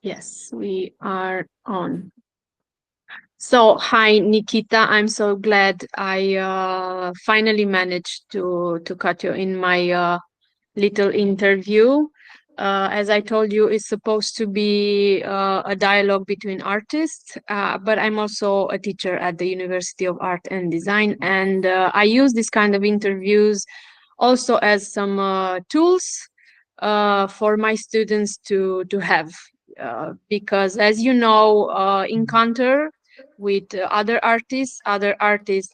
Yes, we are on. So, hi, Nikita. I'm so glad I finally managed to cut you in my little interview. As I told you, it's supposed to be a dialogue between artists, but I'm also a teacher at the University of Art and Design, and I use this kind of interviews also as some tools for my students to have. Because, as you know, encounter with other artists'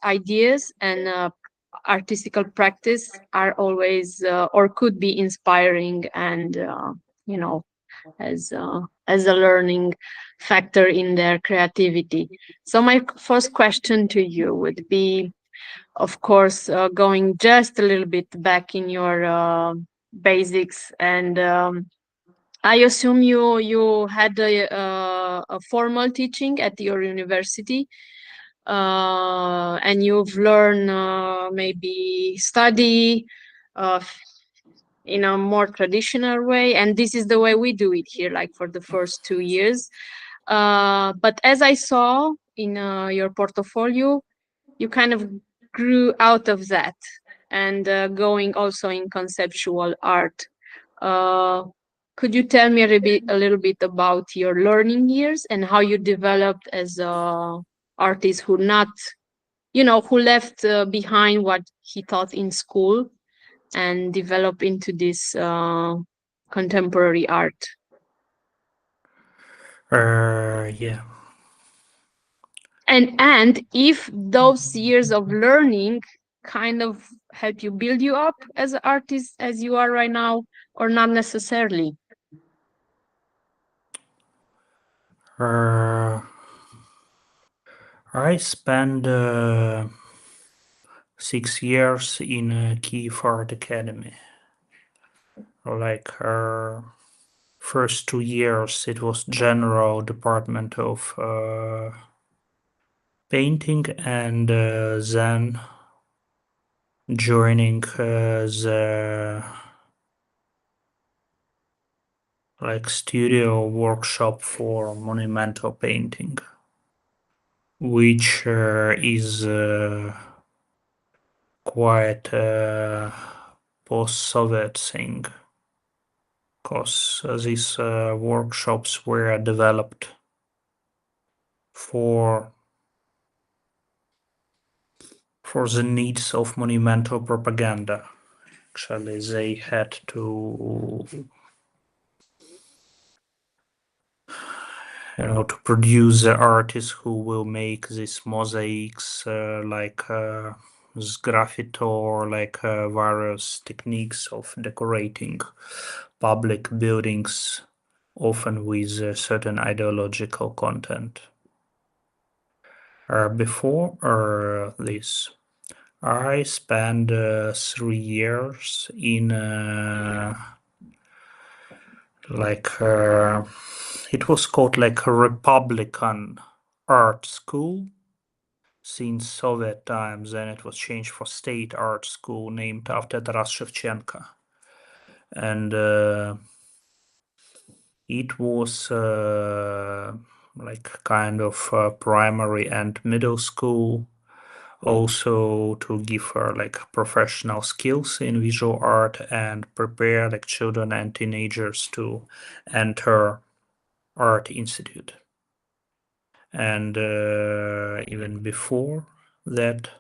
ideas and artistical practice are always or could be inspiring and you know as a learning factor in their creativity. So my first question to you would be, of course, going just a little bit back in your basics, and I assume you had a formal teaching at your university, and you've learned maybe study uh, in a more traditional way, and this is the way we do it here, like for the first 2 years. But as I saw in your portfolio, you kind of grew out of that and going also in conceptual art. Uh, could you tell me a little bit about your learning years and how you developed as a artist who not, who left behind what he taught in school and develop into this contemporary art? Yeah. And if those years of learning kind of help you build you up as an artist as you are right now, or not necessarily? Uh, I spent 6 years in Kiev Art Academy. Like first 2 years, it was general department of painting, and then joining the like studio workshop for monumental painting, which is quite a post-Soviet thing, because these workshops were developed for the needs of monumental propaganda. Actually, they had to to produce the artists who will make these mosaics, like graffiti, or like various techniques of decorating public buildings, often with a certain ideological content. Before this, I spent 3 years in like it was called like a Republican art school since Soviet times. Then it was changed for state art school named after Taras Shevchenko, and it was like kind of primary and middle school, also to give her like professional skills in visual art and prepare like children and teenagers to enter art institute. And even before that,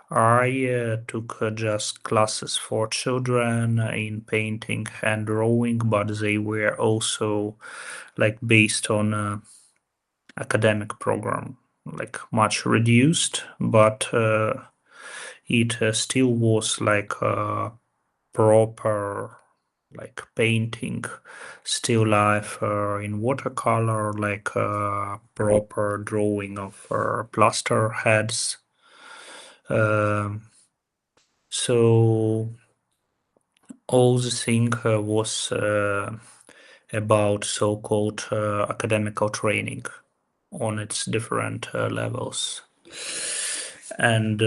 I took just classes for children in painting and drawing, but they were also like based on academic program, like much reduced, but it still was like a proper like painting, still life in watercolor, like proper drawing of plaster heads. So all the thing was about so-called academical training on its different levels. And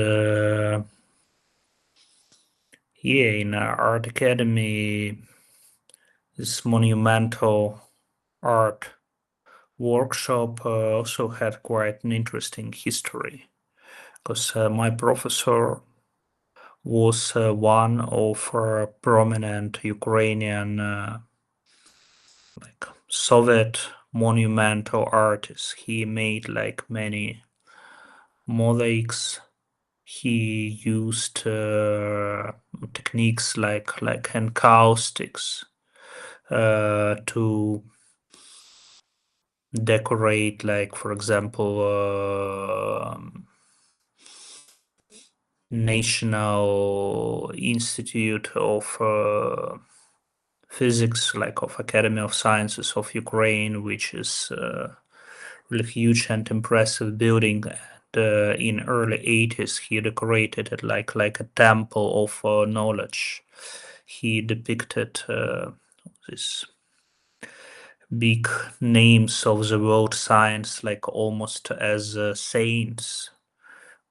yeah, in Art Academy, this monumental art workshop also had quite an interesting history, because my professor was one of prominent Ukrainian like Soviet monumental artists. He made like many mosaics. He used techniques like encaustics to decorate, like, for example, National Institute of Physics, like of Academy of Sciences of Ukraine, which is really huge and impressive building. And in early 80s, he decorated it like a temple of knowledge. He depicted these big names of the world science like almost as saints,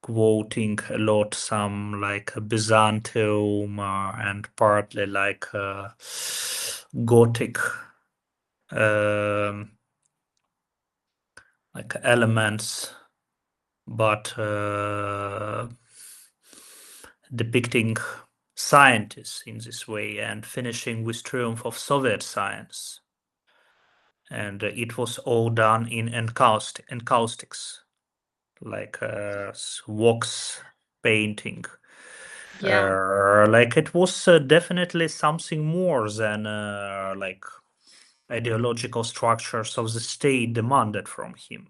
quoting a lot some like Byzantium and partly like Gothic like elements, but depicting scientists in this way, and finishing with triumph of Soviet science. And it was all done in encaustics, like wax painting. Yeah. Like it was definitely something more than like ideological structures of the state demanded from him.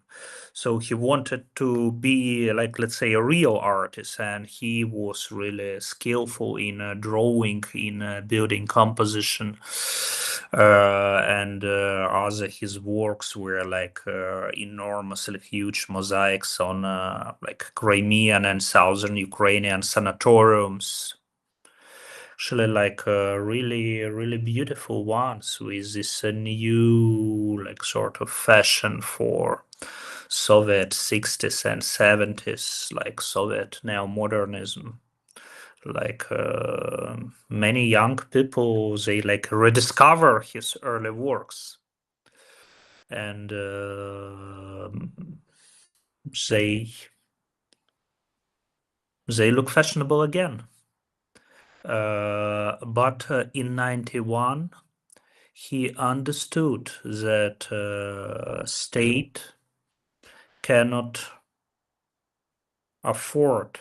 So he wanted to be like, let's say, a real artist, and he was really skillful in drawing, in building composition, and other his works were like enormously huge mosaics on like Crimean and southern Ukrainian sanatoriums. Actually, like really beautiful ones with this new like sort of fashion for Soviet 60s and 70s, like Soviet neo-modernism. Like many young people, they like rediscover his early works, and they look fashionable again. But in 91, he understood that state cannot afford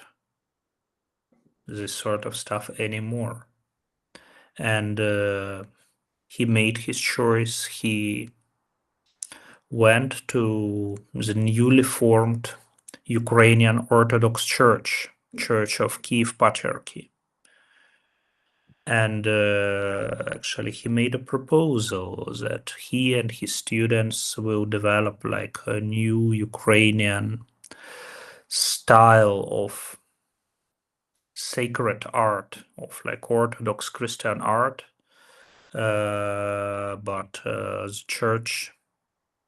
this sort of stuff anymore. And he made his choice. He went to the newly formed Ukrainian Orthodox Church of Kiev Patriarchy. And actually, he made a proposal that he and his students will develop like a new Ukrainian style of sacred art, of like Orthodox Christian art. But the church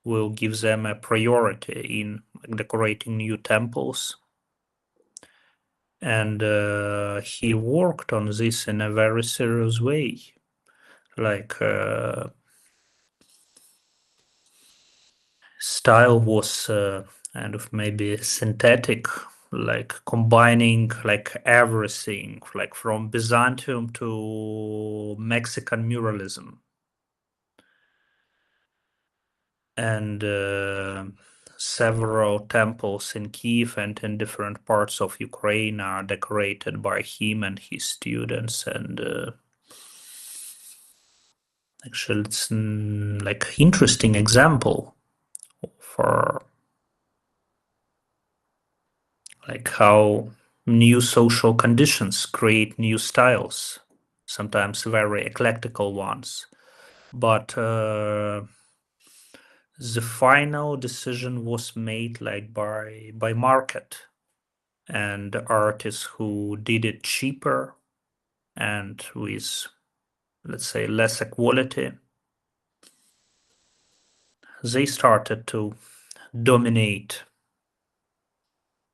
will give them a priority in like, decorating new temples. And he worked on this in a very serious way. Like style was kind of maybe synthetic, like combining like everything, like from Byzantium to Mexican muralism. And several temples in Kiev and in different parts of Ukraine are decorated by him and his students. And actually, it's like interesting example for like how new social conditions create new styles, sometimes very eclectical ones. But the final decision was made like by market and artists who did it cheaper and with, let's say, less quality. They started to dominate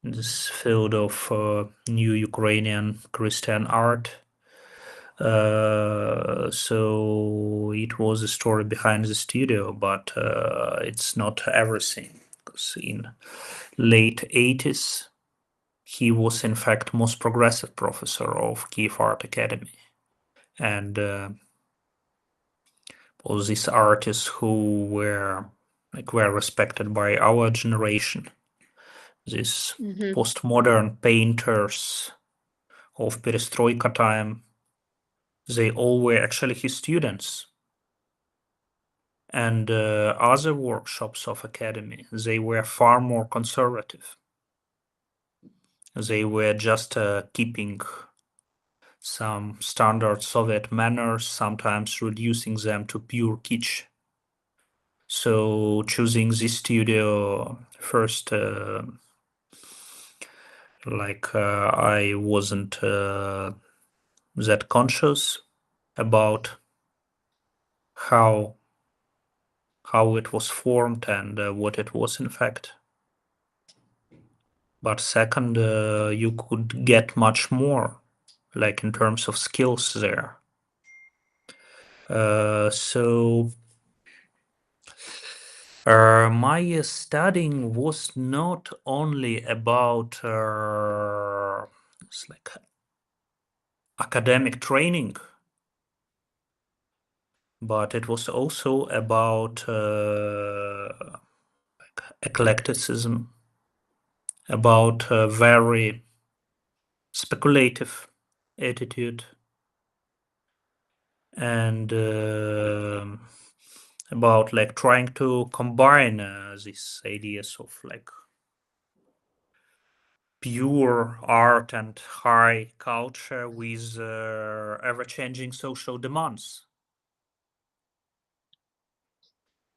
this field of new Ukrainian Christian art. So it was a story behind the studio, but it's not everything. Because in late 80s, he was in fact most progressive professor of Kiev Art Academy, and all these artists who were respected by our generation, these postmodern painters of perestroika time, they all were actually his students. And other workshops of academy, they were far more conservative. They were just keeping some standard Soviet manners, sometimes reducing them to pure kitsch. So choosing this studio first, I wasn't that conscious about how it was formed and what it was in fact. But second, you could get much more, like in terms of skills there. So my studying was not only about it's like academic training, but it was also about eclecticism, about a very speculative attitude, and about like trying to combine these ideas of like pure art and high culture with ever-changing social demands.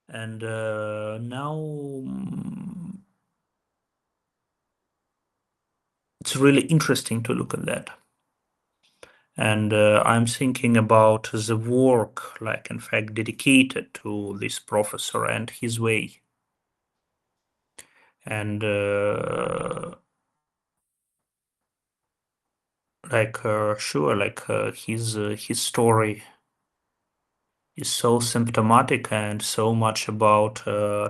And now it's really interesting to look at that. And I'm thinking about the work, like in fact, dedicated to this professor and his way. And sure, like his story is so symptomatic and so much about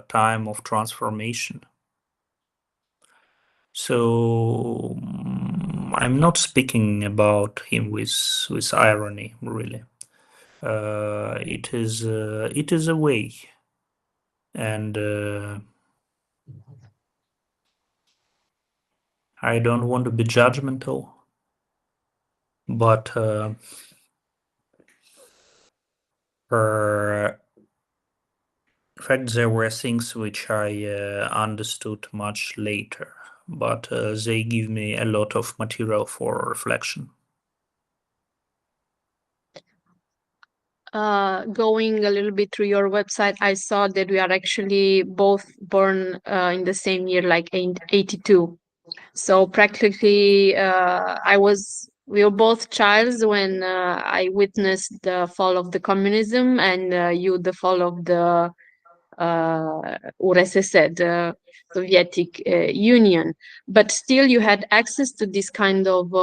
time of transformation. So I'm not speaking about him with irony, really. It is a way, and I don't want to be judgmental, but in fact, there were things which I understood much later, but they give me a lot of material for reflection. Going a little bit through your website, I saw that we are actually both born in the same year, like 82. So practically, we were both childs when I witnessed the fall of the communism, and you the fall of the URSS, the Soviet Union. But still, you had access to this kind of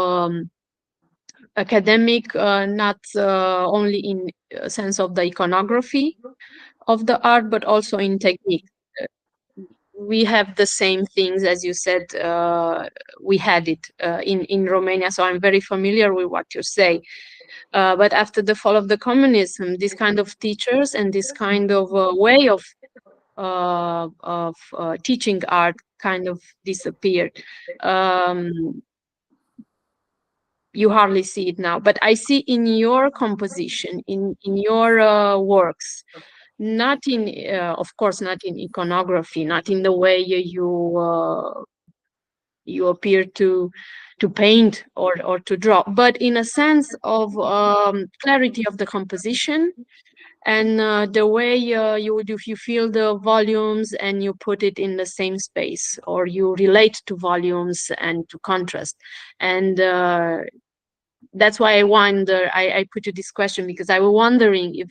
academic, not only in sense of the iconography of the art, but also in technique. We have the same things, as you said, we had it in Romania, so I'm very familiar with what you say. But after the fall of the communism, this kind of teachers and this kind of way of teaching art kind of disappeared. You hardly see it now, but I see in your composition, in your works, not in, of course, not in iconography, not in the way you appear to paint or to draw, but in a sense of clarity of the composition, and the way you feel the volumes and you put it in the same space, or you relate to volumes and to contrast. And that's why I put you this question, because I was wondering if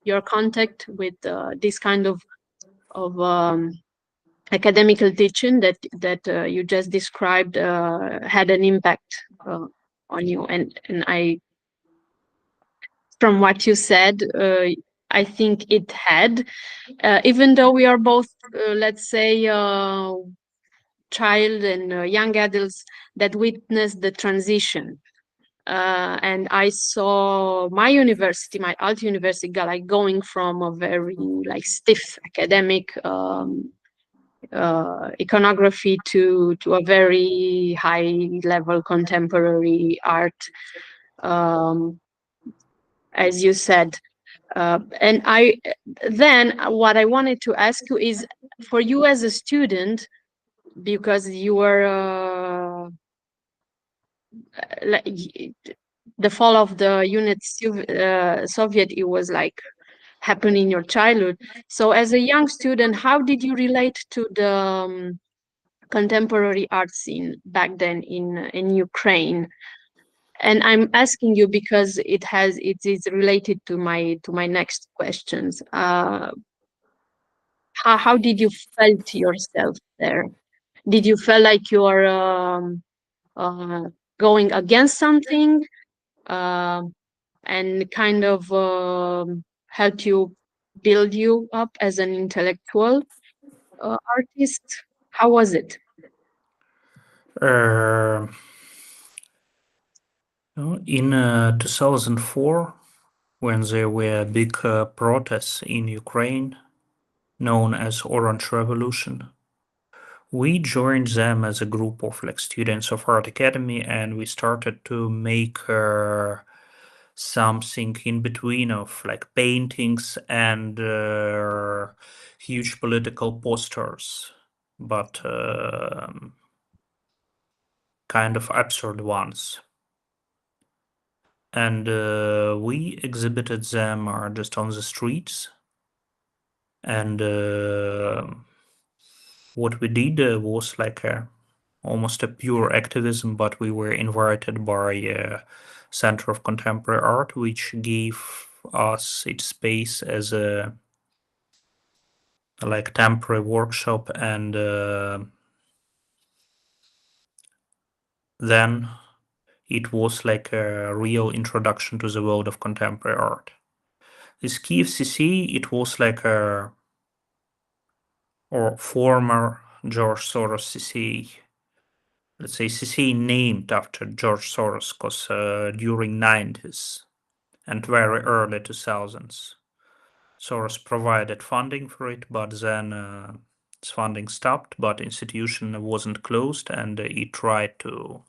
your contact with this kind of academical teaching that you just described had an impact on you, and from what you said, I think it had, even though we are both, let's say, child and young adults that witnessed the transition. And I saw my university, my alt university, like going from a very like stiff academic iconography to a very high level contemporary art, as you said. And then what I wanted to ask you is, for you as a student, because you were like, the fall of the Soviet, it was like happened in your childhood. So as a young student, how did you relate to the contemporary art scene back then in Ukraine? And I'm asking you because it is related to my next questions. How did you felt yourself there? Did you feel like you're going against something, and kind of helped you build you up as an intellectual artist? How was it? In 2004, when there were big protests in Ukraine, known as Orange Revolution, we joined them as a group of like students of Art Academy, and we started to make something in between of like paintings and huge political posters, but kind of absurd ones. And we exhibited them just on the streets. And what we did was like almost a pure activism, but we were invited by Center of Contemporary Art, which gave us its space as a like temporary workshop, and then it was like a real introduction to the world of contemporary art. This Kiev CC, it was like a or former George Soros CC. Let's say CC named after George Soros, because during 90s and very early 2000s, Soros provided funding for it, but then its funding stopped, but institution wasn't closed, and it tried to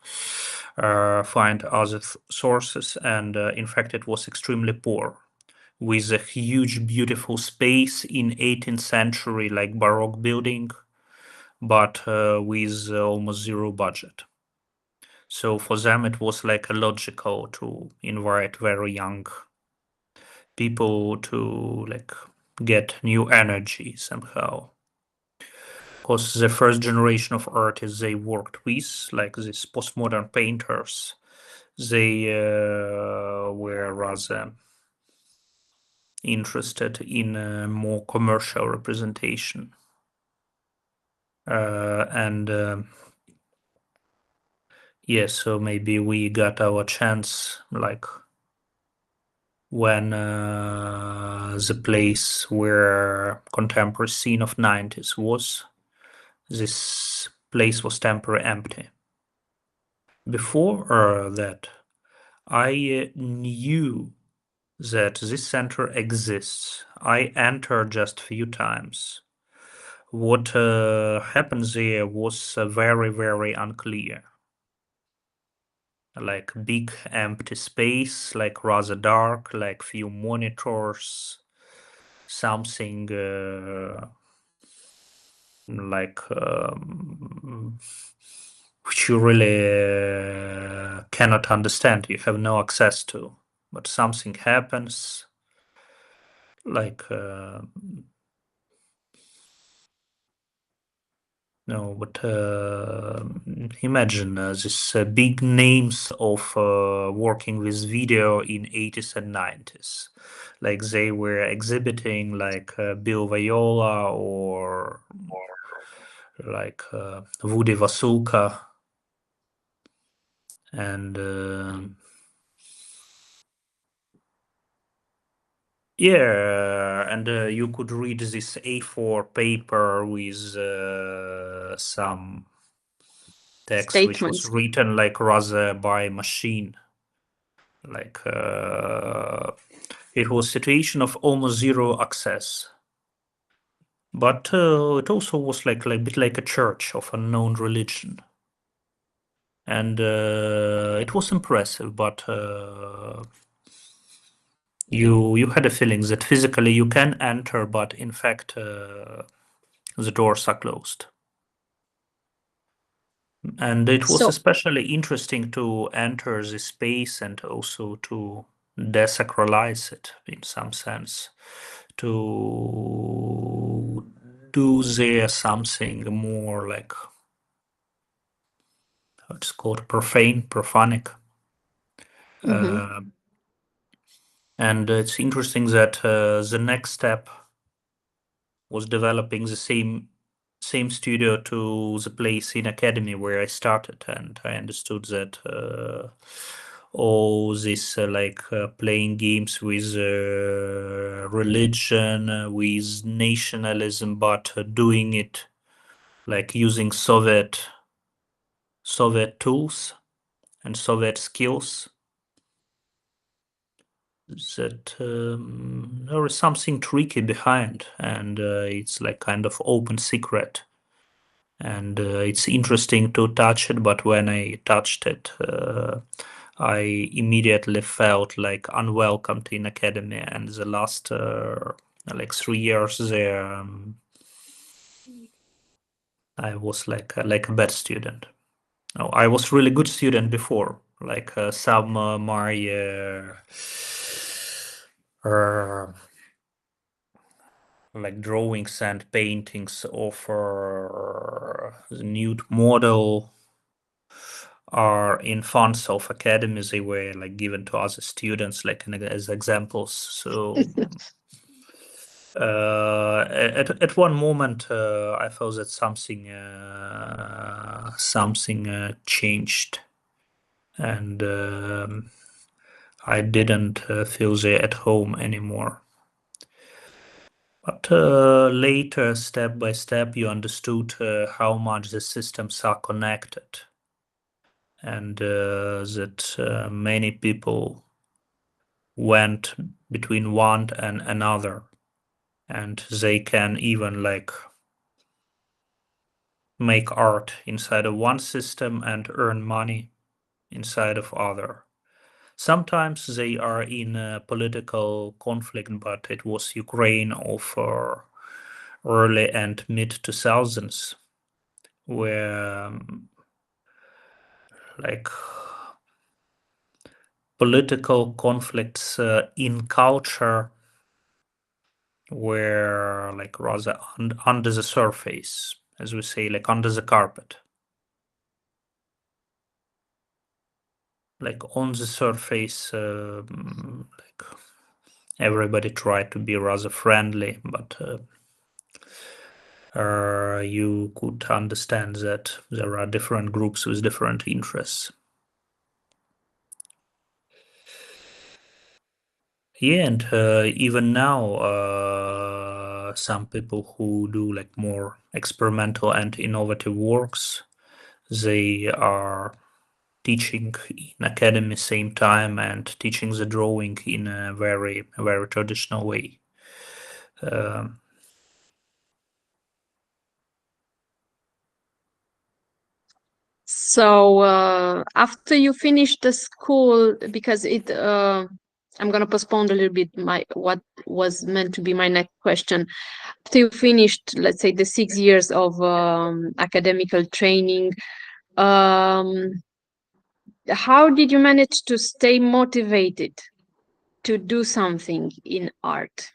find other sources, and in fact it was extremely poor, with a huge beautiful space in 18th century like Baroque building, but with almost zero budget. So for them it was like logical to invite very young people to like get new energy somehow. Because the first generation of artists they worked with, like these postmodern painters, they were rather interested in a more commercial representation. Yeah, so maybe we got our chance like when the place where contemporary scene of 90s was, this place was temporarily empty. Before that, I knew that this center exists. I entered just a few times. What happened there was very, very unclear. Like big empty space, like rather dark, like few monitors, something like which you really cannot understand, you have no access to, but something happens, like no, but imagine this big names of working with video in 80s and 90s. Like they were exhibiting like Bill Viola or like Woody Vasulka. And Yeah, and you could read this A4 paper with some text which was Statements. written like rather by machine. Like it was situation of almost zero access. But it also was like a bit like a church of unknown religion. And it was impressive, but you had a feeling that physically you can enter, but in fact the doors are closed. And it was especially interesting to enter the space and also to desacralize it in some sense, to do there something more like it's called prophanic. And it's interesting that the next step was developing the same studio to the place in academy where I started, and I understood that all this playing games with religion, with nationalism, but doing it like using Soviet tools and Soviet skills, that there is something tricky behind, and it's like kind of open secret. And it's interesting to touch it, but when I touched it, I immediately felt like unwelcomed in academy. And the last like 3 years there, I was like a bad student. No, I was really good student before. Like some my like drawings and paintings of the nude model are in funds of academies. They were like given to other students like as examples. So at one moment I felt that something changed, and I didn't feel there at home anymore. But later, step by step, you understood how much the systems are connected, and that many people went between one and another, and they can even like make art inside of one system and earn money inside of other. Sometimes they are in a political conflict, but it was Ukraine of early and mid 2000s, where like political conflicts in culture were like rather under the surface, as we say, like under the carpet. Like on the surface, like everybody tried to be rather friendly, but you could understand that there are different groups with different interests. Yeah, and even now, some people who do like more experimental and innovative works, they are teaching in academy same time and teaching the drawing in a very traditional way. So after you finished the school, because I'm gonna postpone a little bit what was meant to be my next question. After you finished, let's say, the 6 years of academical training, how did you manage to stay motivated to do something in art?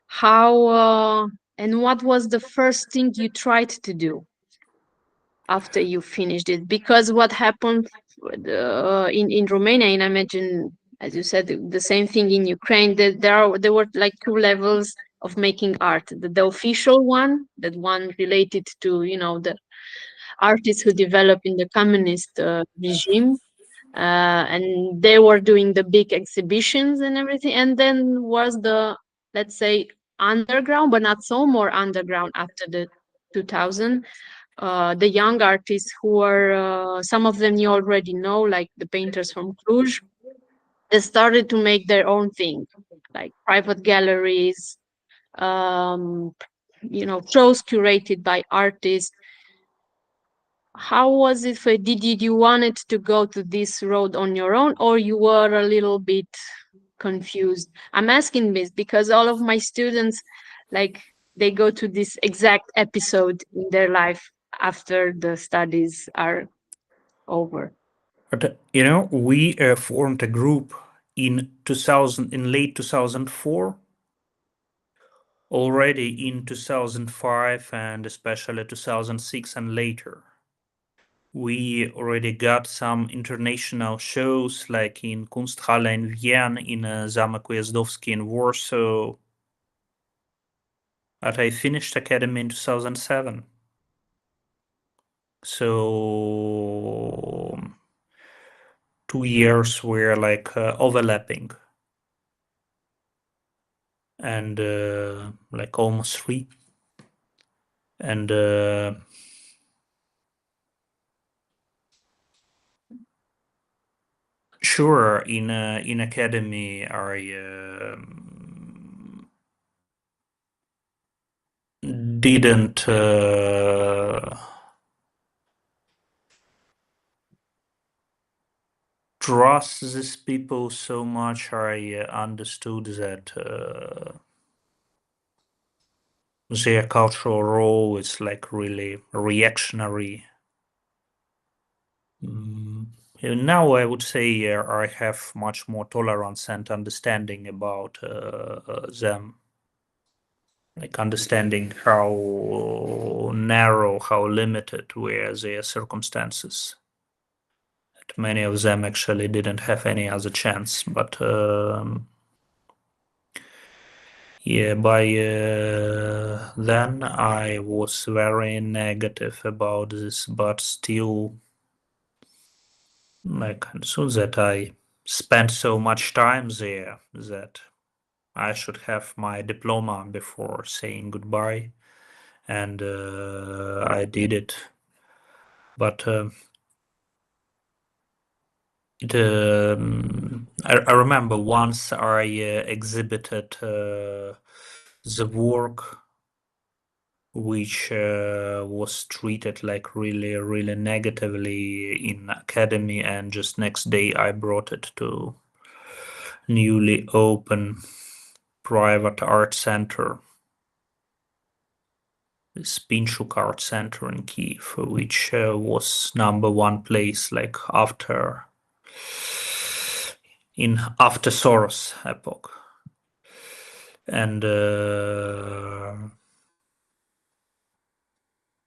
How and what was the first thing you tried to do after you finished it? Because what happened in Romania, and I imagine, as you said, the same thing in Ukraine, that there were like two levels of making art: the official one, that one related to, you know, the artists who developed in the communist regime, and they were doing the big exhibitions and everything. And then was the, let's say, underground, but not so more underground after the 2000. The young artists who are, some of them you already know, like the painters from Cluj, they started to make their own thing, like private galleries, shows curated by artists. How was it for did you wanted to go to this road on your own, or you were a little bit confused? I'm asking this because all of my students, like, they go to this exact episode in their life after the studies are over. But we formed a group in late 2004. Already in 2005 and especially 2006 and later. We already got some international shows like in Kunsthalle in Vienna, in Zamek Ujazdowski in Warsaw. But I finished academy in 2007. So 2 years were like overlapping. And like almost 3. And sure, in academy, I didn't trust these people so much. I understood that their cultural role is like really reactionary. Now I would say I have much more tolerance and understanding about them. Like understanding how narrow, how limited were their circumstances. That many of them actually didn't have any other chance. But yeah, by then I was very negative about this, but still, like, so that I spent so much time there that I should have my diploma before saying goodbye, and I did it. But I remember once I exhibited the work which was treated like really, really negatively in academy, and just next day I brought it to newly open private art center, this Pinchuk Art Center in Kiev, which was #1 place like after Soros epoch. And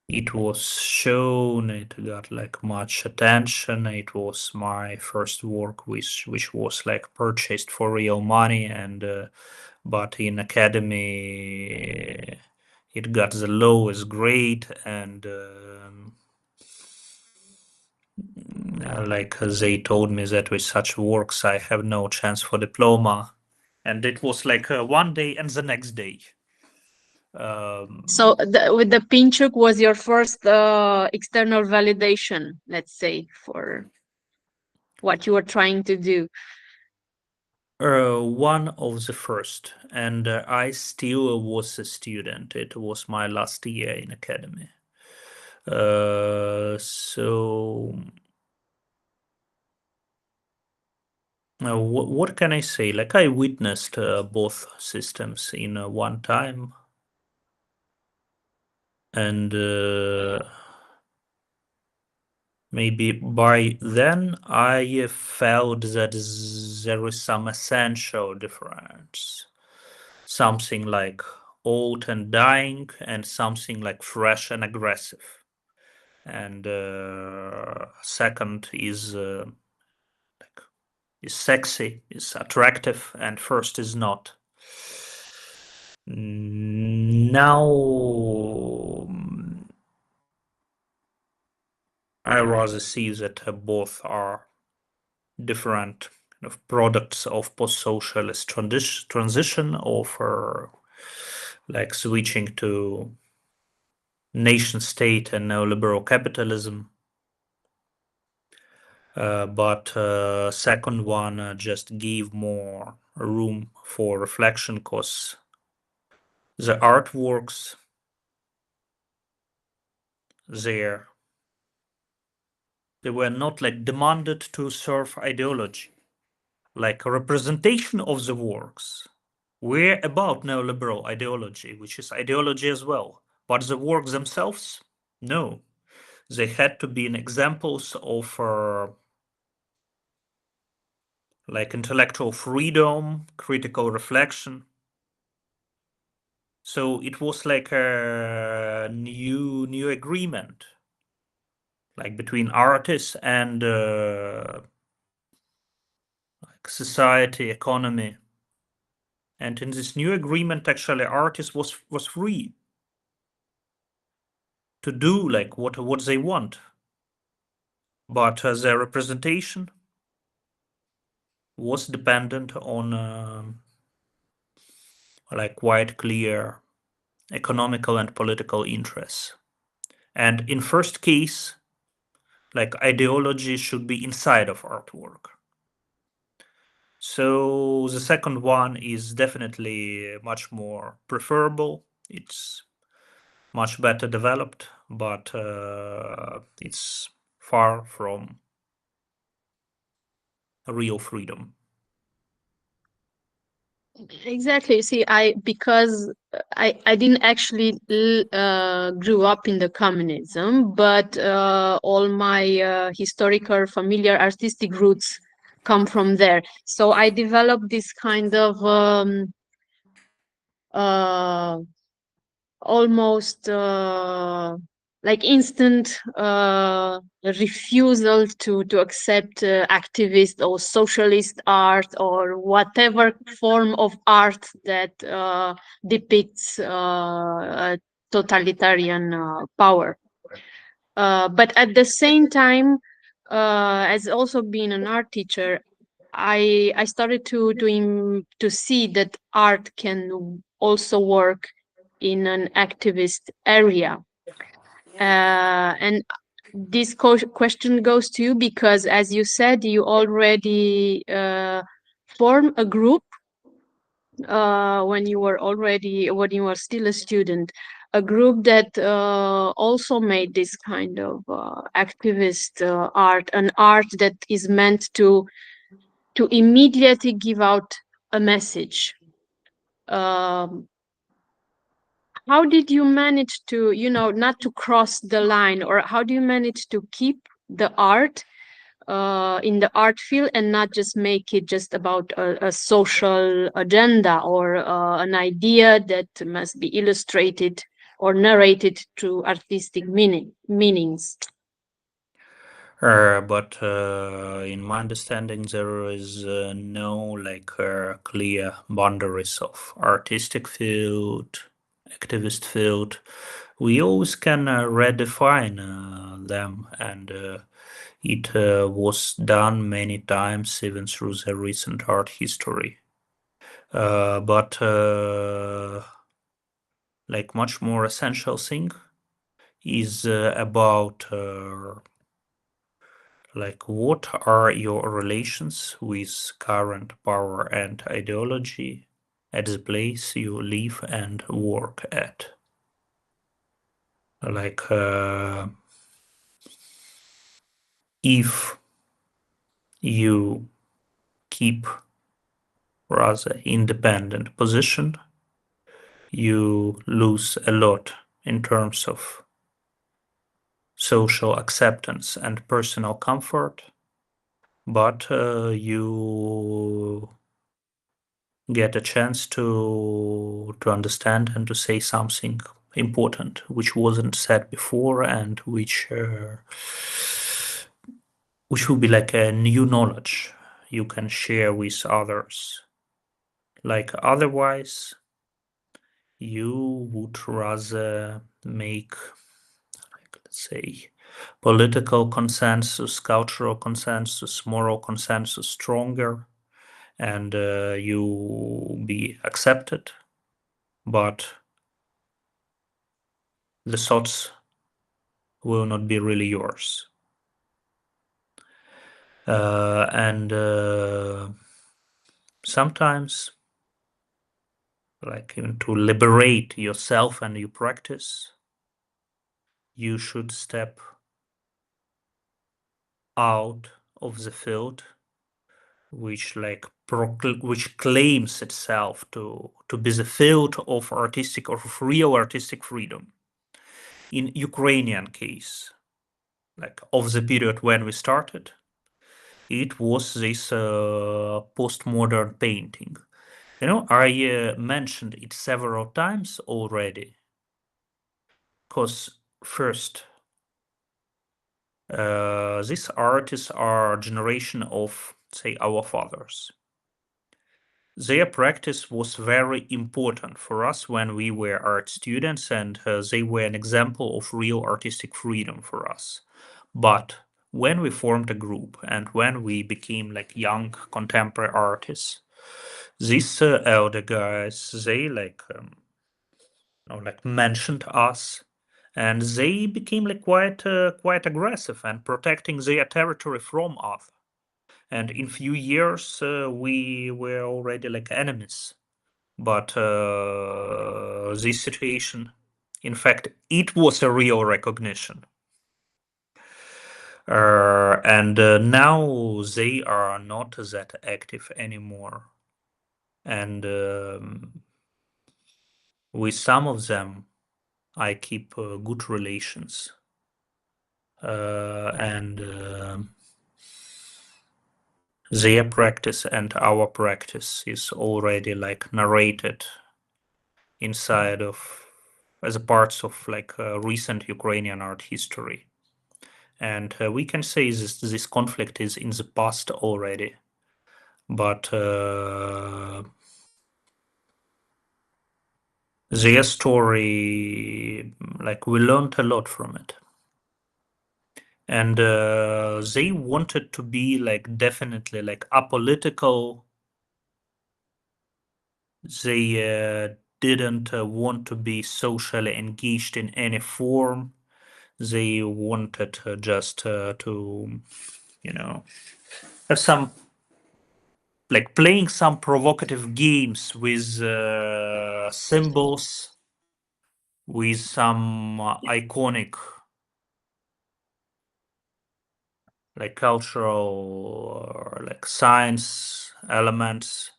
it was shown, it got like much attention. It was my first work which was like purchased for real money, and but in academy it got the lowest grade, and like they told me that with such works I have no chance for diploma, and it was like one day and the next day. So with the Pinchuk was your first external validation, let's say, for what you were trying to do. One of the first, and I still was a student. It was my last year in academy. So what can I say? Like, I witnessed both systems in one time, and maybe by then I felt that there is some essential difference. Something like old and dying, and something like fresh and aggressive. And second is sexy, is attractive, and first is not. Now I rather see that both are different of products of post-socialist transition, of like switching to nation state and neoliberal capitalism. But second one just gave more room for reflection, because the artworks there, they were not like demanded to serve ideology. Like a representation of the works were about neoliberal ideology, which is ideology as well. But the works themselves, no. They had to be examples of like intellectual freedom, critical reflection. So it was like a new agreement, like between artists and like society, economy. And in this new agreement, actually, artists was free to do like what they want, but their representation was dependent on like quite clear economical and political interests. And in first case, like ideology should be inside of artwork. So the second one is definitely much more preferable. It's much better developed, but it's far from real freedom. Exactly. See, because I didn't actually grew up in the communism, but all my historical, familiar, artistic roots come from there. So I developed this kind of almost like instant refusal to accept activist or socialist art or whatever form of art that depicts a totalitarian power. But at the same time, as also being an art teacher, I started to see that art can also work in an activist area. And this question goes to you because, as you said, you already form a group when you were still a student, a group that also made this kind of activist art, an art that is meant to immediately give out a message. How did you manage to, not to cross the line, or how do you manage to keep the art in the art field and not just make it just about a social agenda or an idea that must be illustrated or narrated through artistic meanings? But in my understanding, there is no like clear boundaries of artistic field, activist field. We always can redefine them, and it was done many times, even through the recent art history. But like much more essential thing is about like what are your relations with current power and ideology at the place you live and work at. Like if you keep rather independent position, you lose a lot in terms of social acceptance and personal comfort, but you get a chance to understand and to say something important which wasn't said before, and which will be like a new knowledge you can share with others. Like otherwise, you would rather make, like, let's say, political consensus, cultural consensus, moral consensus stronger and you be accepted, but the thoughts will not be really yours. And sometimes, like even to liberate yourself and your practice, you should step out of the field which claims itself to be the field of artistic or of real artistic freedom. In Ukrainian case, like of the period when we started, it was this postmodern painting. You know, I mentioned it several times already, because first, these artists are a generation of, say, our fathers. Their practice was very important for us when we were art students, and they were an example of real artistic freedom for us. But when we formed a group and when we became like young contemporary artists, these elder guys, they mentioned us, and they became like quite aggressive and protecting their territory from us. And in few years, we were already like enemies. But this situation, in fact, it was a real recognition. And now they are not that active anymore. And with some of them, I keep good relations. And their practice and our practice is already like narrated inside of as a parts of like recent Ukrainian art history. And we can say this conflict is in the past already, but their story, like we learned a lot from it. And they wanted to be like definitely like apolitical. They didn't want to be socially engaged in any form. They wanted just to, you know, have some like playing some provocative games with symbols, with some iconic like cultural or like science elements,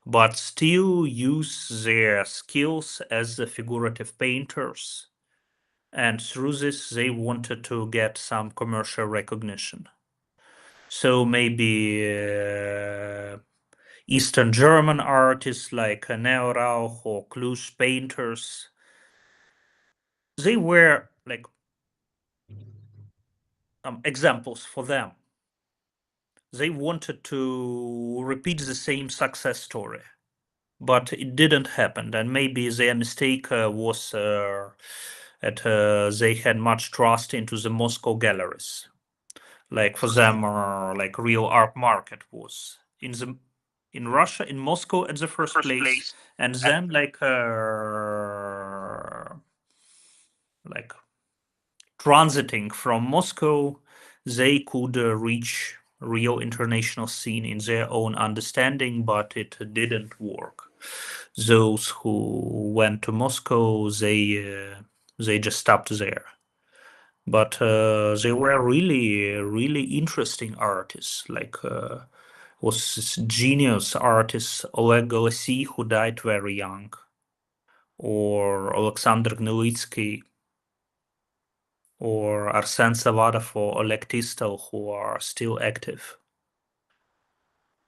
but still use their skills as the figurative painters. And through this, they wanted to get some commercial recognition. So maybe Eastern German artists like Neo Rauch or Cluj painters, they were like examples for them. They wanted to repeat the same success story, but it didn't happen. And maybe their mistake was that they had much trust into the Moscow galleries. Like for them, like real art market was in Russia, in Moscow at the first place, and then like transiting from Moscow, they could reach real international scene in their own understanding, but it didn't work. Those who went to Moscow, they just stopped there. But they were really interesting artists. Like was this genius artist Oleg Golassy, who died very young, or Alexander Gnilitsky, or Arsen Savadov or Oleg Tistel, who are still active.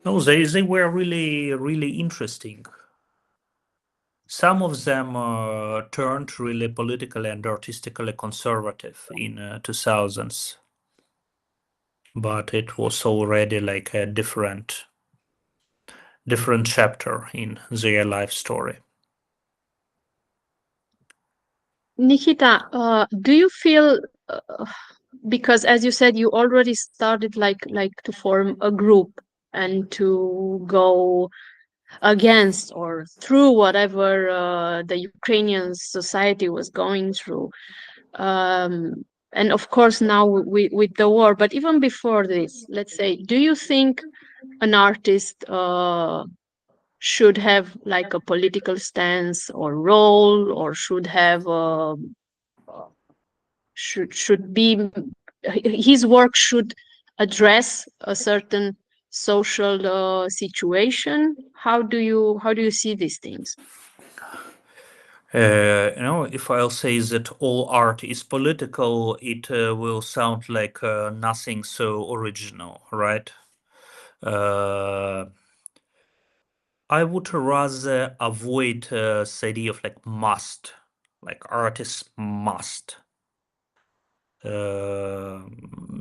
No, they were really interesting. Some of them turned really politically and artistically conservative in 2000s, but it was already like a different chapter in their life story. Nikita, do you feel because as you said, you already started like to form a group and to go against or through whatever the Ukrainian society was going through. And of course now with the war, but even before this, let's say, do you think an artist should have like a political stance or role, or should have should be his work should address a certain social situation? How do you see these things? If I'll say that all art is political, it will sound like nothing so original, right? I would rather avoid this idea of like must, like artists must.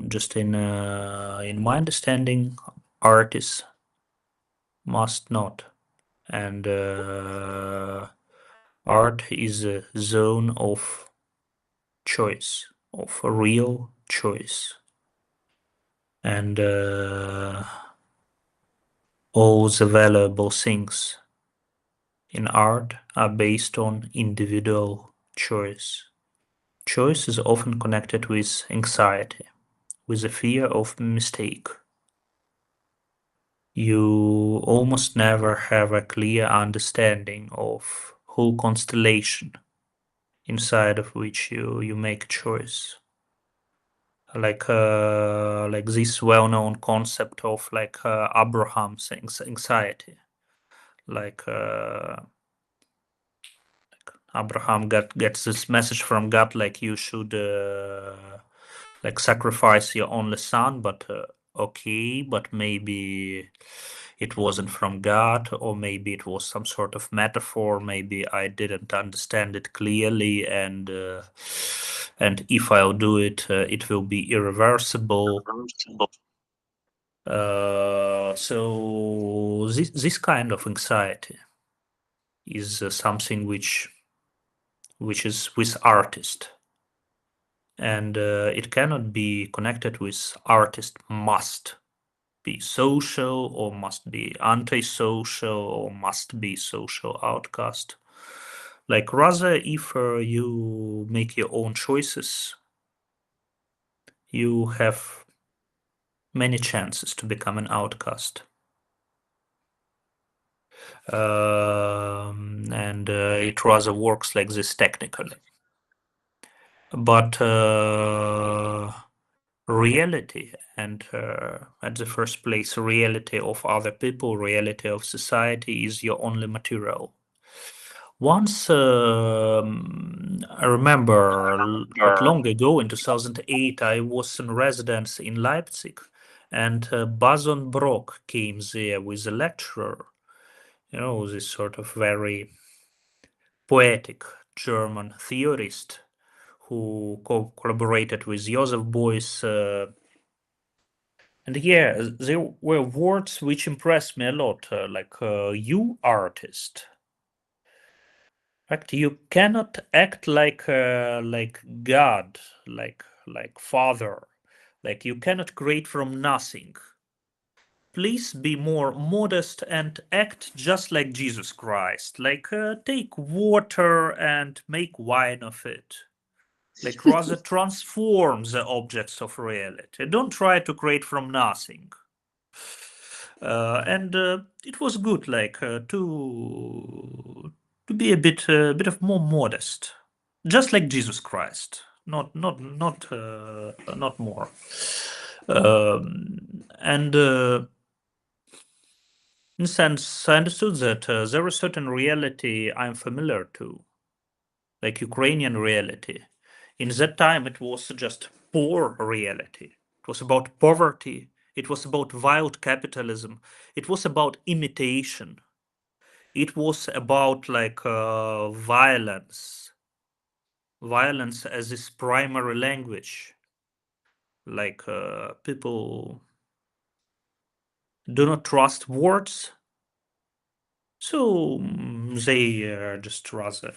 Just in my understanding, artists must not, and art is a zone of choice, of a real choice, and all the valuable things in art are based on individual choice. Choice is often connected with anxiety, with the fear of mistake. You almost never have a clear understanding of whole constellation inside of which you make choice. Like this well-known concept of like Abraham's anxiety. Like Abraham gets this message from God, like you should like sacrifice your only son, but okay, but maybe it wasn't from God, or maybe it was some sort of metaphor. Maybe I didn't understand it clearly, and if I'll do it, it will be irreversible. So this kind of anxiety is something which is with artist, and it cannot be connected with artist must be social or must be antisocial or must be social outcast. Like rather, if you make your own choices, you have many chances to become an outcast. And it rather works like this technically. But reality, and at the first place, reality of other people, reality of society is your only material. Once, I remember not long ago in 2008, I was in residence in Leipzig, and Bason Brock came there with a lecturer, this sort of very poetic German theorist who collaborated with Joseph Beuys. And yeah, there were words which impressed me a lot, like you artist. In fact, you cannot act like God, like Father, like you cannot create from nothing. Please be more modest and act just like Jesus Christ. Like take water and make wine of it. Like rather transform the objects of reality. Don't try to create from nothing. And it was good, like to be a bit of more modest, just like Jesus Christ, not more. And in a sense, I understood that there is certain reality I'm familiar to, like Ukrainian reality. In that time, it was just poor reality. It was about poverty. It was about wild capitalism. It was about imitation. It was about like violence. Violence as its primary language. Like people do not trust words, so they just rather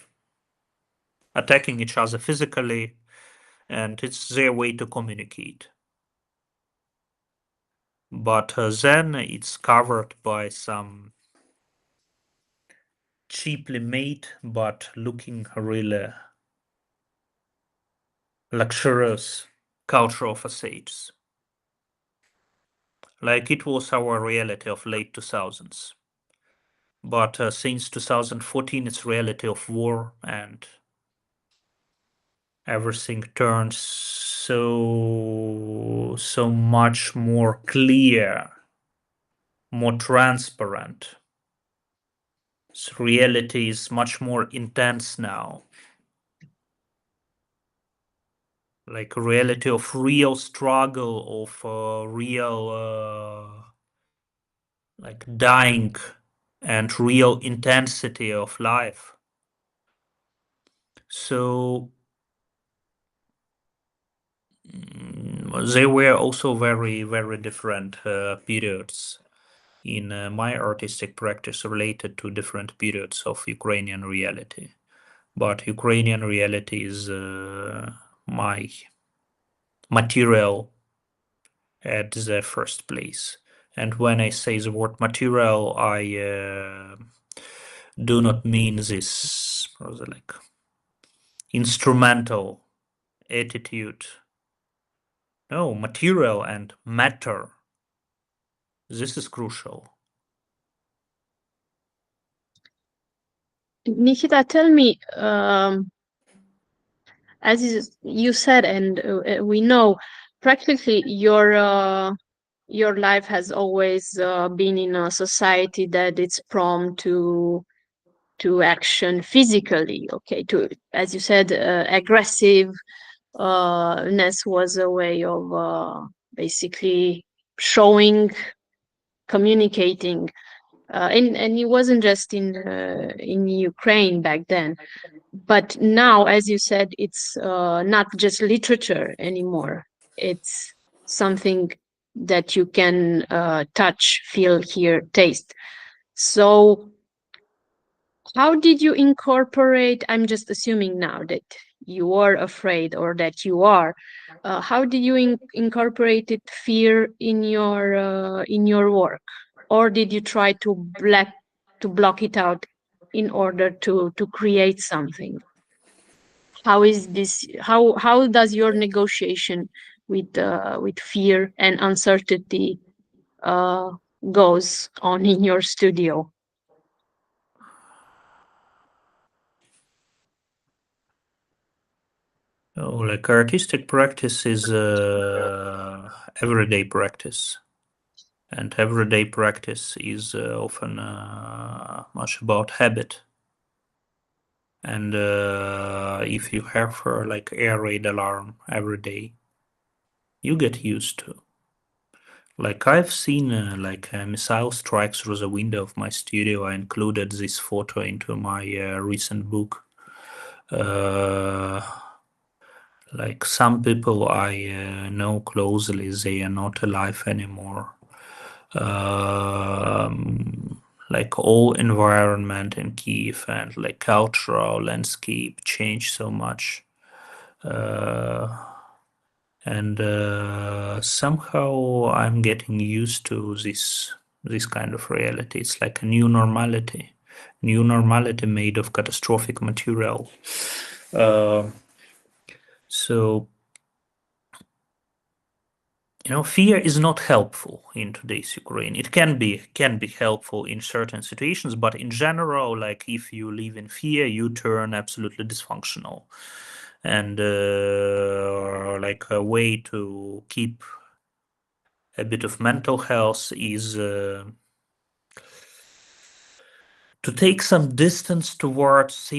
attacking each other physically, and it's their way to communicate. but then it's covered by some cheaply made but looking really luxurious cultural facades. Like it was our reality of late 2000s. But since 2014, it's reality of war, and everything turns so much more clear, more transparent. So reality is much more intense now. Like a reality of real struggle, of real like dying and real intensity of life. So they were also very, very different periods in my artistic practice related to different periods of Ukrainian reality. But Ukrainian reality is my material at the first place. And when I say the word material, I do not mean this like instrumental attitude. No, material and matter. This is crucial. Nikita, tell me, as you said, and we know, practically your life has always been in a society that it's prone to action physically. Okay, to, as you said, aggressiveness was a way of basically showing, communicating. And it wasn't just in Ukraine back then, but now, as you said, it's not just literature anymore. It's something that you can touch, feel, hear, taste. So how did you incorporate? I'm just assuming now that you are afraid or that you are. How did you incorporate it, fear in your work, or did you try to block it out in order to create something? How is this? How does your negotiation with fear and uncertainty uh, goes on in your studio? Oh, like artistic practice is everyday practice, and everyday practice is often much about habit. And if you have like air raid alarm every day, you get used to. Like I've seen like a missile strikes through the window of my studio. I included this photo into my recent book. Like some people I know closely, they are not alive anymore. Like all environment in Kiev and like cultural landscape changed so much. And somehow I'm getting used to this kind of reality. It's like a new normality made of catastrophic material. So, you know, fear is not helpful in today's Ukraine. It can be helpful in certain situations, but in general, like if you live in fear, you turn absolutely dysfunctional. And like a way to keep a bit of mental health is to take some distance towards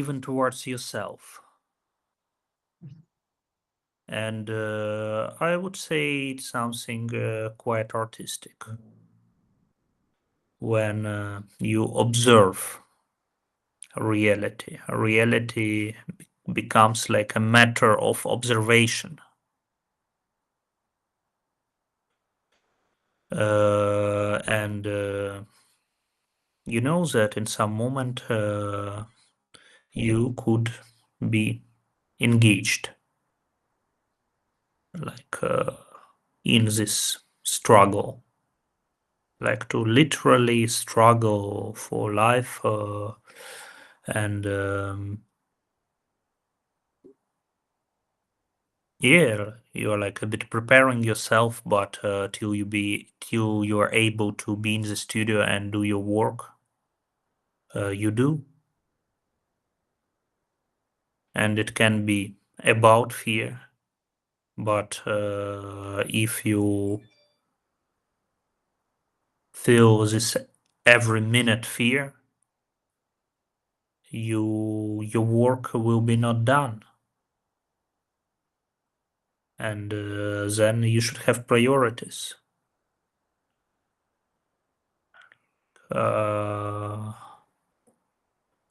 yourself. And I would say it's something quite artistic when you observe reality. Reality becomes like a matter of observation. And you know that in some moment you could be engaged like in this struggle like to literally struggle for life, and yeah, you're like a bit preparing yourself, but till you are able to be in the studio and do your work, you do, and it can be about fear, but if you feel this every minute fear, your work will be not done, and then you should have priorities.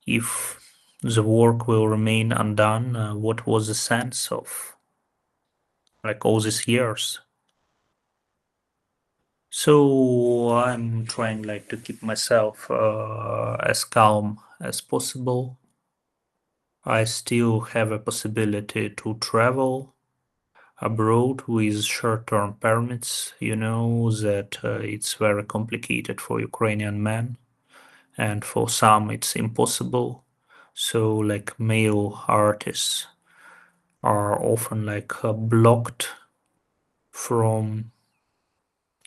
If the work will remain undone, what was the sense of like all these years? So I'm trying like to keep myself as calm as possible. I still have a possibility to travel abroad with short-term permits. You know that it's very complicated for Ukrainian men, and for some it's impossible. So like male artists are often like blocked from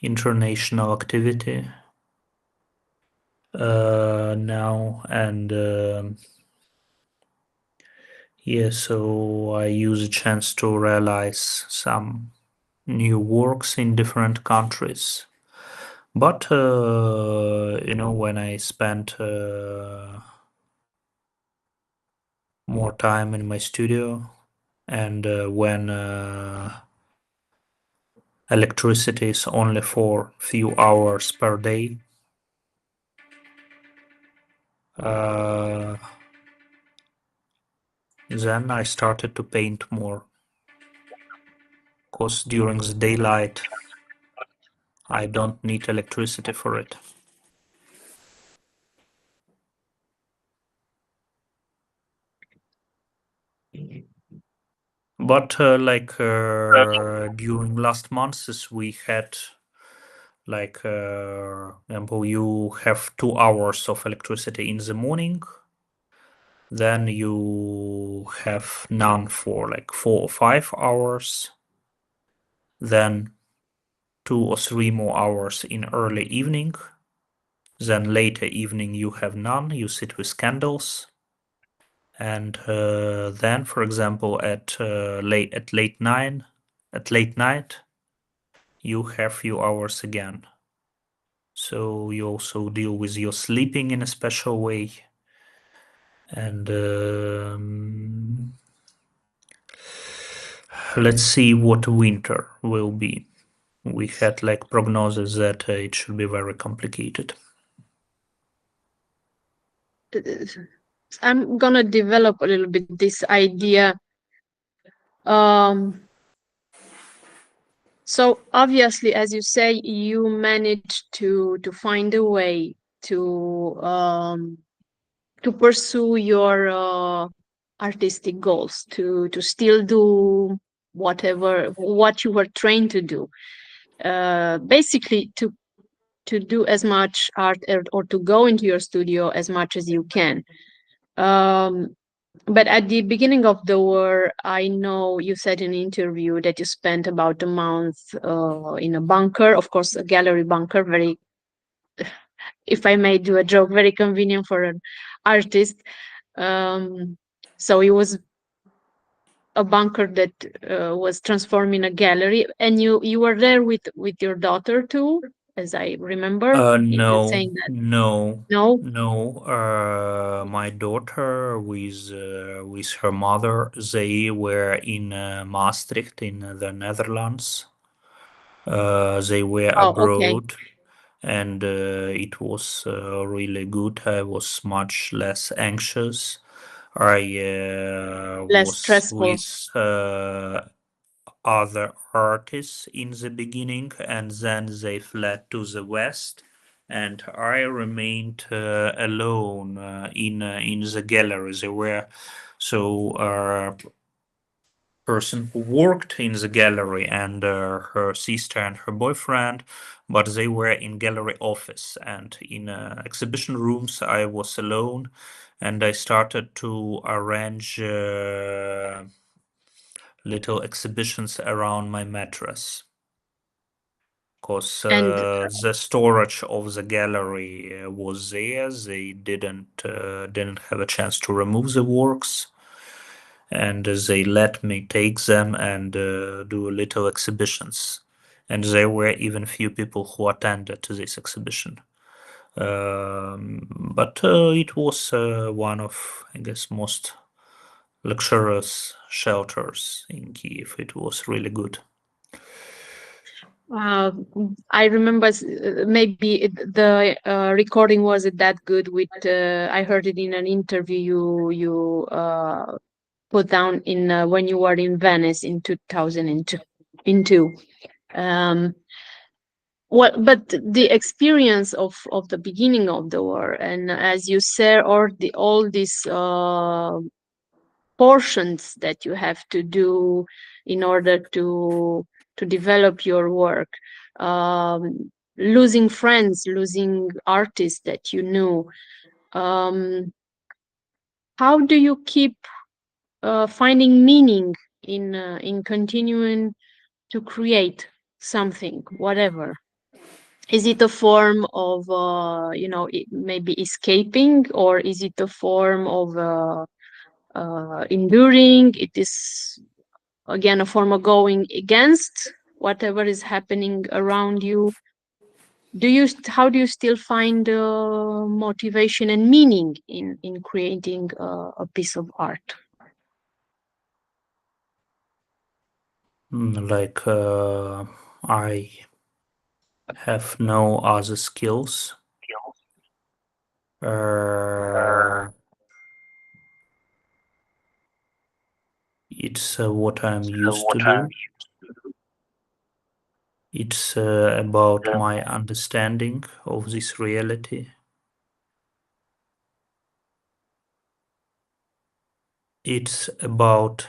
international activity now, and yeah, so I use a chance to realize some new works in different countries. But you know, when I spent more time in my studio, and when electricity is only for few hours per day, then I started to paint more, because during the daylight I don't need electricity for it. But during last months we had like example, you have 2 hours of electricity in the morning, then you have none for like 4 or 5 hours, then 2 or 3 more hours in early evening, then later evening you have none, you sit with candles, and then, for example, at late night, you have few hours again. So you also deal with your sleeping in a special way, and let's see what winter will be. We had like prognosis that it should be very complicated. I'm gonna develop a little bit this idea. So obviously, as you say, you managed to find a way to pursue your artistic goals, to still do what you were trained to do. Basically, to do as much art, or to go into your studio as much as you can. But at the beginning of the war, I know you said in an interview that you spent about a month in a bunker, of course, a gallery bunker, very, if I may do a joke, very convenient for an artist. So it was a bunker that was transformed in a gallery, and you were there with your daughter too, as I remember. You've been saying that. No. My daughter with her mother, they were in Maastricht in the Netherlands. They were Oh, okay. abroad, and it was really good. I was much less anxious. I Less was stressful. with other artists in the beginning, and then they fled to the west, and I remained alone in the gallery. They were so person who worked in the gallery and her sister and her boyfriend, but they were in gallery office, and in exhibition rooms I was alone, and I started to arrange little exhibitions around my mattress. Because the storage of the gallery was there. They didn't have a chance to remove the works, and they let me take them and do little exhibitions. And there were even few people who attended to this exhibition. But it was one of, I guess, most luxurious shelters in Kiev. It was really good. I remember maybe the recording wasn't that good. With I heard it in an interview you put down in when you were in Venice in 2002. But the experience of the beginning of the war, and as you said, all these portions that you have to do in order to develop your work, losing friends, losing artists that you knew, how do you keep finding meaning in continuing to create something, whatever? Is it a form of maybe escaping, or is it a form of enduring? It is again a form of going against whatever is happening around you. How do you still find motivation and meaning in creating a piece of art? Like I have no other skills. It's what I'm used to do. It's about my understanding of this reality. It's about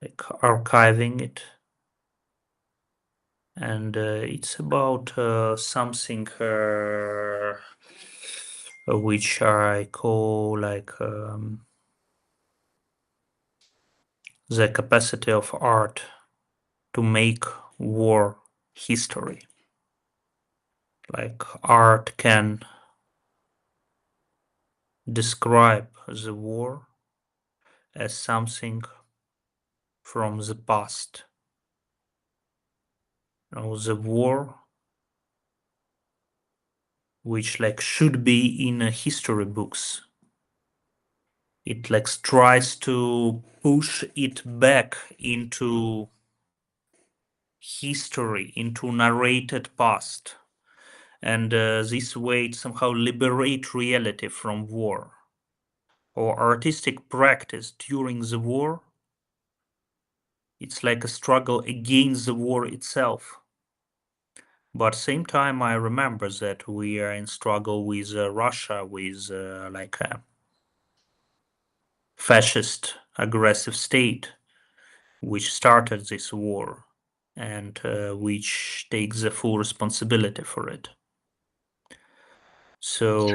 like archiving it, and it's about something which I call like the capacity of art to make war history. Like art can describe the war as something from the past. The war which like should be in history books. It like tries to push it back into history, into narrated past, and this way it somehow liberate reality from war. Or artistic practice during the war, it's like a struggle against the war itself. But same time, I remember that we are in struggle with Russia, with like a fascist aggressive state, which started this war and which takes the full responsibility for it. So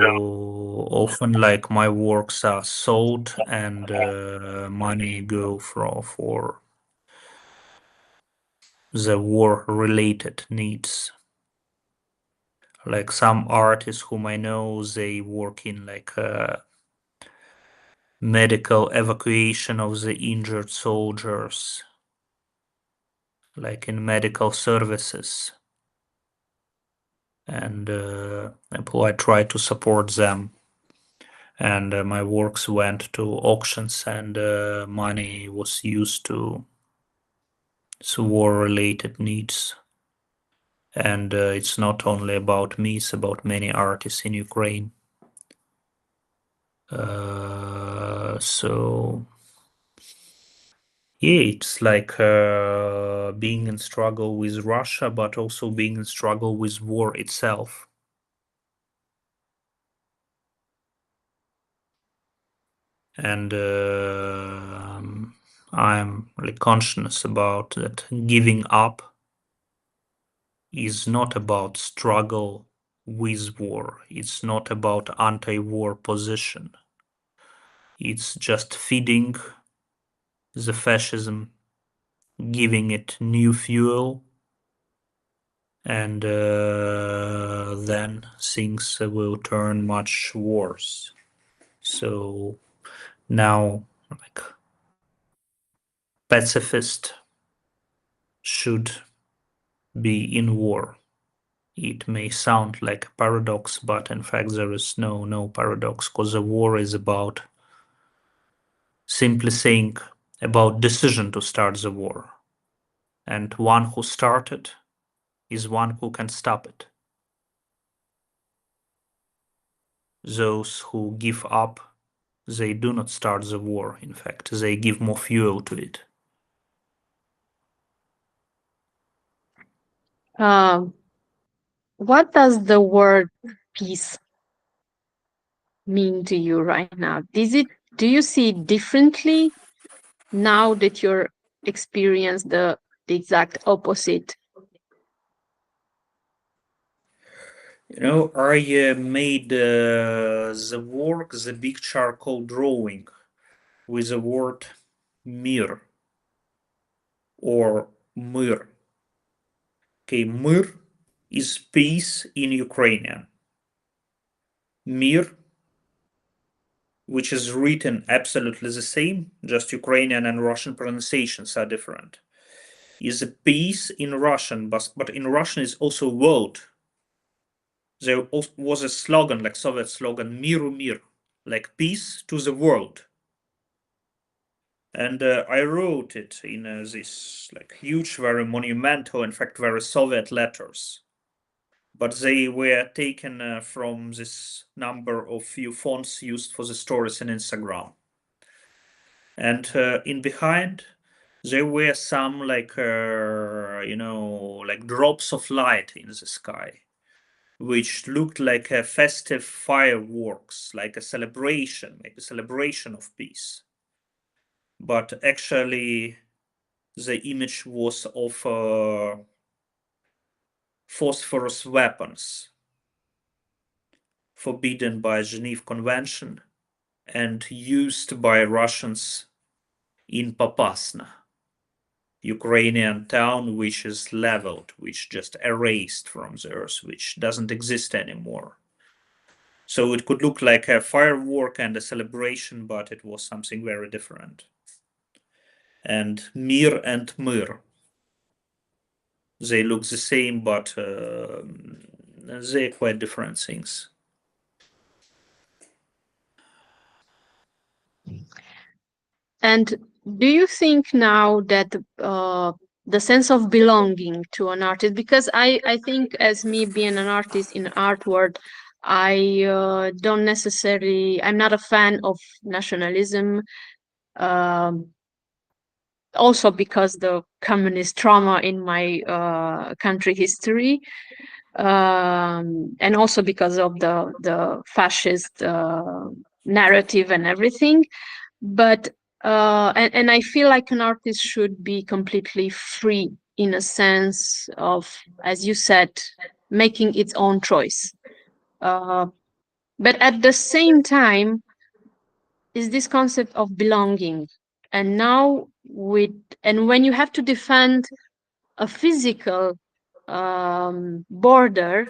often, like my works are sold and money go for the war-related needs. Like some artists whom I know, they work in like medical evacuation of the injured soldiers, like in medical services. And I try to support them. And my works went to auctions, and money was used to war-related needs. And it's not only about me, it's about many artists in Ukraine. So yeah, it's like being in struggle with Russia, but also being in struggle with war itself. And I'm really conscious about that giving up is not about struggle with war. It's not about anti-war position. It's just feeding the fascism, giving it new fuel, and then things will turn much worse. So now, like, pacifist should be in war. It may sound like a paradox, but in fact there is no paradox, because the war is about simply saying about decision to start the war. And one who started is one who can stop it. Those who give up, they do not start the war. In fact, they give more fuel to it. What does the word peace mean to you right now? Do you see it differently now that you're experienced the exact opposite? You know, I made the work, the big charcoal drawing with the word mir or mir. Okay, mir is peace in Ukrainian. Mir, which is written absolutely the same, just Ukrainian and Russian pronunciations are different, is a peace in Russian, but in Russian is also a word. There was a slogan, like Soviet slogan, miru mir, like peace to the world. And I wrote it in this like huge, very monumental, in fact, very Soviet letters. But they were taken from this number of few fonts used for the stories in Instagram. And in behind, there were some like like drops of light in the sky, which looked like a festive fireworks, like a celebration, maybe celebration of peace. But actually, the image was of phosphorus weapons, forbidden by Geneva Convention and used by Russians in Popasna, Ukrainian town which is leveled, which just erased from the earth, which doesn't exist anymore. So it could look like a firework and a celebration, but it was something very different. And mir and mir, they look the same, but they're quite different things. And do you think now that the sense of belonging to an artist, because I think as me being an artist in art world, I don't necessarily, I'm not a fan of nationalism, also because the communist trauma in my country history, and also because of the fascist narrative and everything. But and I feel like an artist should be completely free in a sense of, as you said, making its own choice. But at the same time, is this concept of belonging. And now when you have to defend a physical border,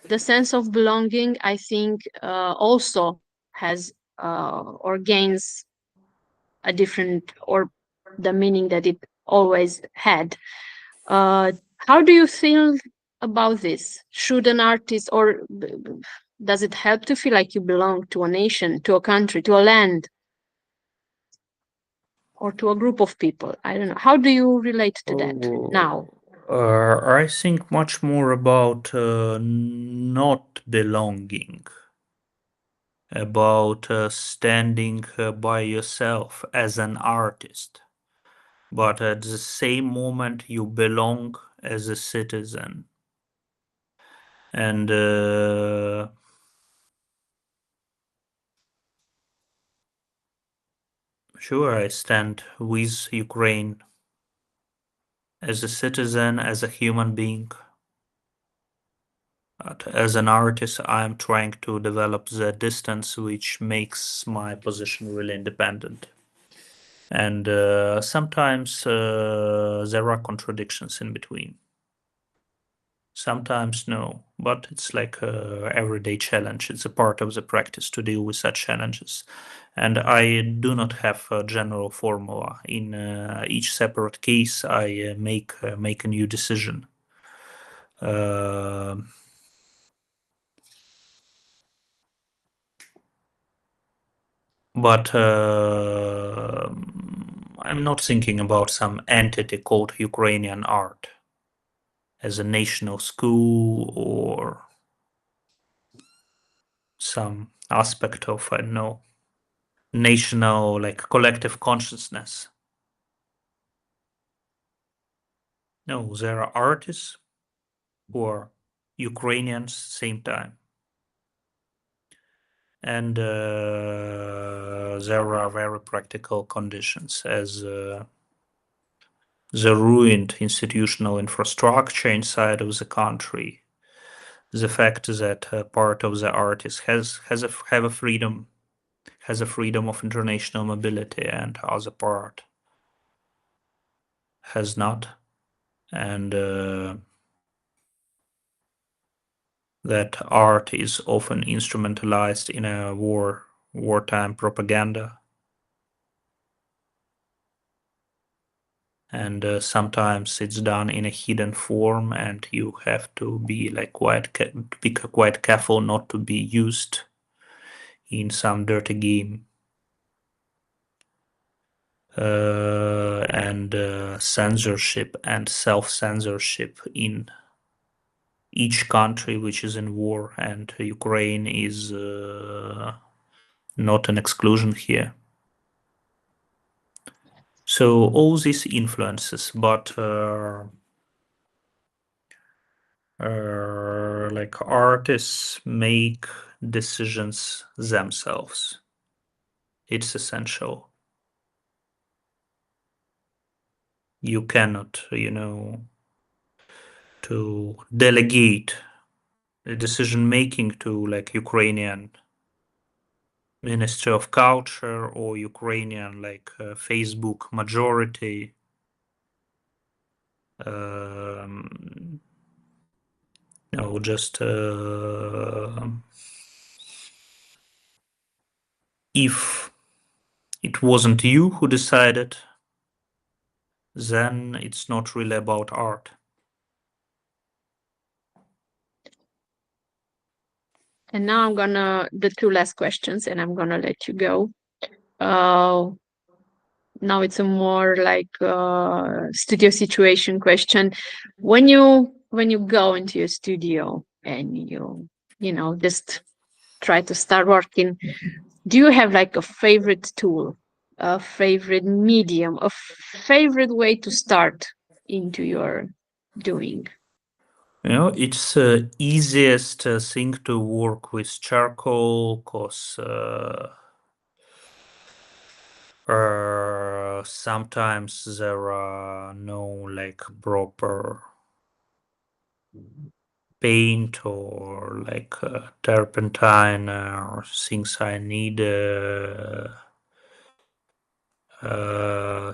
the sense of belonging, I think, also has or gains a different, or the meaning that it always had. How do you feel about this? Should an artist, or does it help to feel like you belong to a nation, to a country, to a land, or to a group of people? I don't know. How do you relate to that now? I think much more about not belonging, about standing by yourself as an artist, but at the same moment you belong as a citizen. And Sure, I stand with Ukraine as a citizen, as a human being. But as an artist, I'm trying to develop the distance which makes my position really independent. And sometimes there are contradictions in between. Sometimes no, but it's like a everyday challenge. It's a part of the practice to deal with such challenges. And I do not have a general formula. In each separate case, I make a new decision. But I'm not thinking about some entity called Ukrainian art as a national school or some aspect of, I don't know, national, like collective consciousness. No, there are artists who are Ukrainians same time. And there are very practical conditions as the ruined institutional infrastructure inside of the country, the fact that part of the artist have a freedom of international mobility and other part has not, and that art is often instrumentalized in a wartime propaganda. And sometimes it's done in a hidden form, and you have to be like quite careful not to be used in some dirty game. And censorship and self-censorship in each country which is in war, and Ukraine is not an exclusion here. So all these influences, but like artists make decisions themselves. It's essential. You cannot, to delegate the decision making to like Ukrainian Ministry of Culture or Ukrainian like Facebook majority. No, just if it wasn't you who decided, then it's not really about art. And now I'm gonna the two last questions, and I'm gonna let you go. Now it's a more like studio situation question. When you go into your studio and you just try to start working, do you have like a favorite tool, a favorite medium, a favorite way to start into your doing? It's easiest thing to work with charcoal because sometimes there are no like proper paint or like turpentine or things I need.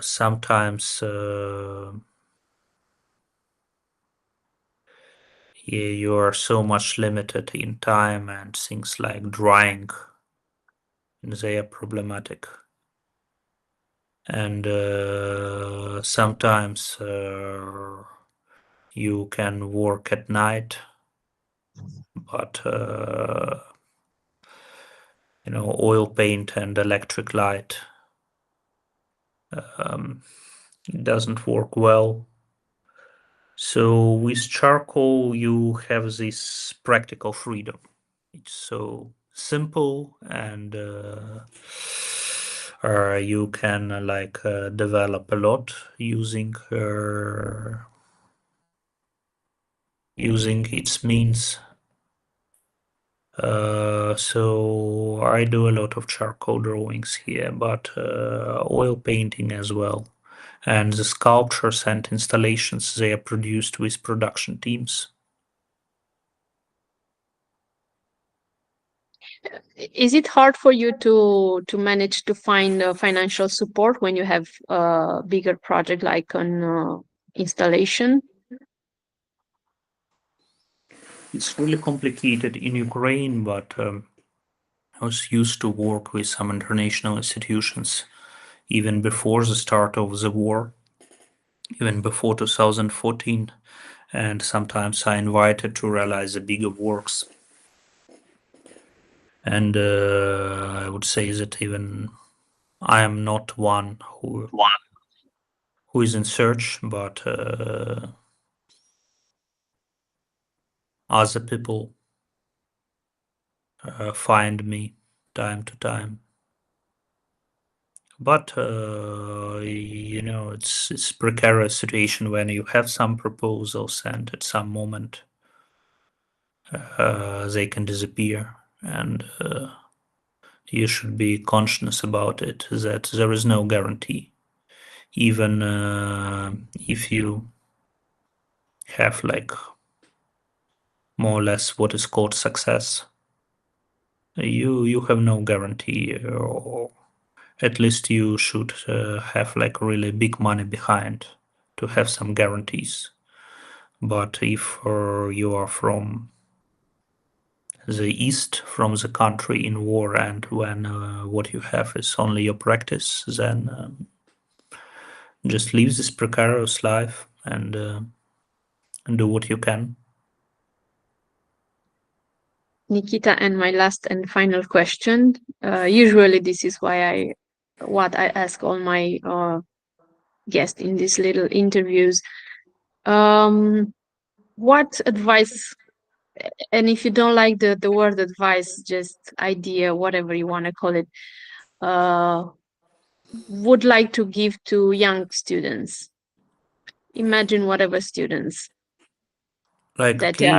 Sometimes you are so much limited in time, and things like drying, they are problematic. And sometimes you can work at night, but oil paint and electric light it doesn't work well. So with charcoal you have this practical freedom. It's so simple, and you can develop a lot using its means. So I do a lot of charcoal drawings here, but oil painting as well. And the sculptures and installations, they are produced with production teams. Is it hard for you to manage to find financial support when you have a bigger project like an installation? It's really complicated in Ukraine, but I was used to work with some international institutions even before the start of the war, even before 2014, and sometimes I invited to realize the bigger works. And I would say that even I am not one who is in search, but other people find me time to time. But you know, it's precarious situation when you have some proposals and at some moment they can disappear, and you should be conscious about it, that there is no guarantee. Even if you have like more or less what is called success, you have no guarantee, or at least you should have like really big money behind to have some guarantees. But if you are from the east, from the country in war, and when what you have is only your practice, then just live this precarious life and do what you can. Nikita, and my last and final question. Usually this is what I ask all my guests in these little interviews. What advice, and if you don't like the word advice, just idea, whatever you want to call it, would like to give to young students? Imagine whatever students. Like that me,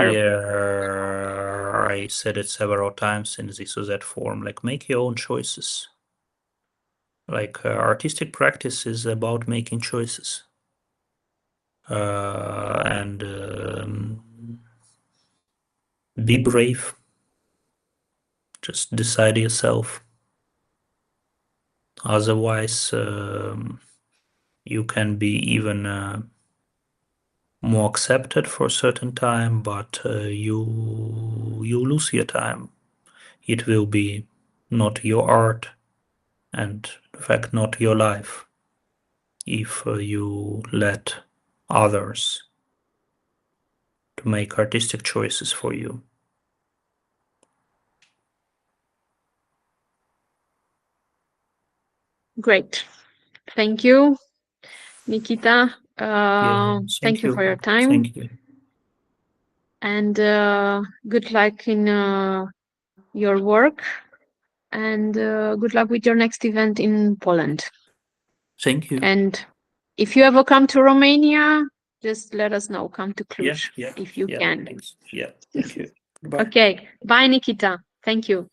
I said it several times in this or that form, like make your own choices. Like artistic practice is about making choices. And be brave. Just decide yourself. Otherwise, you can be even more accepted for a certain time, but you lose your time. It will be not your art, and in fact not your life, if you let others to make artistic choices for you. Great. Thank you, Nikita. Thank you for your time. Thank you. And good luck in your work, and good luck with your next event in Poland. Thank you. And if you ever come to Romania, just let us know. Come to Cluj if you can. Thanks. Yeah, thank you. Bye. Okay. Bye, Nikita. Thank you.